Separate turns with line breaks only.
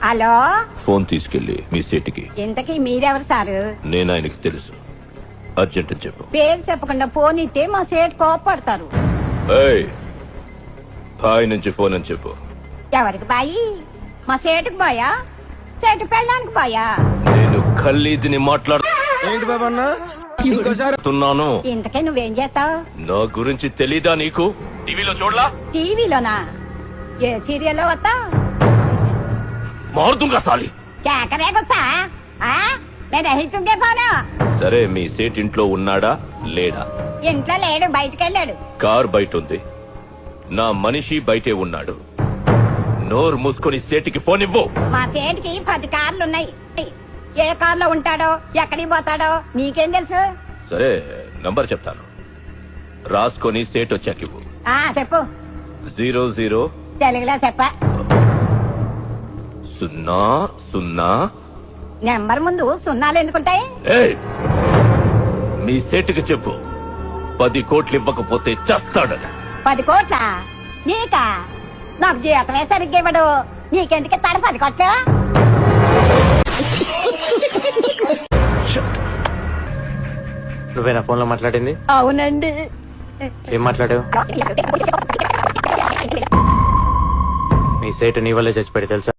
Hello,
phone తీసుకెళ్లి మీ సీటుకి.
ఇంతకీ మీరెవరు సారు?
నేను ఆయనకి తెలుసు. అర్జెంట్ అని చెప్పు.
పేరు చెప్పకుండా ఫోన్ ఇస్తే మా సేటు కోపడతారు.
ఏయ్, బాయ్ నుంచి ఫోన్ అని చెప్పు.
ఎవరికి బాయి? మా సేటుకు బాయా, సేటు పెళ్ళానికి బాయా?
నేను ఖల్లీదిని
ఏంటి బాబన్న
మాట్లాడుతున్నాను.
ఇంతకీ నువ్వేం చేస్తావు?
నా గురించి తెలీదా నీకు? టీవీలో చూడలా?
టీవీలోనా? ఏ సీరియల్లో వస్తా?
మారుతుంగా సాలి.
కేకరేకొచ్చా? నేను అహితుంగే పోను.
సరే, మీ సేట్ ఇంట్లో ఉన్నాడా లేడా?
ఇంట్లో లేడు, బయటకెళ్ళాడు.
కార్ బయట ఉంది. నా మనిషి బయటే ఉన్నాడు. నోరు మూసుకొని సేటికి ఫోన్ ఇవ్వు.
మా సేటుకి 10 కార్లున్నాయి. ఏ కార్లో ఉంటాడో, ఎక్కడికి పోతాడో నీకేం తెలుసు?
సరే, నంబర్ చెప్తాను, రాసుకొని సేట్ వచ్చాక ఇవ్వు.
చెప్పు.
00
తెలుగులో చెప్ప.
00.
నెంబర్ ముందు సున్నాలు ఎందుకుంటాయి?
ఏయ్, మీ సేటుకి చెప్పు, 10 కోట్లు ఇవ్వకపోతే చస్తాడని.
10 కోట్ల నీకా? నాకు జీతమే సరిగ్గా ఇవ్వడు. నీకెందుకు ఇస్తాడు 10 కోట్లు?
నువ్వేనా ఫోన్ లో మాట్లాడింది?
అవునండి.
ఏం మాట్లాడావు? మీ సేటు నీ వల్లే చచ్చిపోయాడు తెలుసా?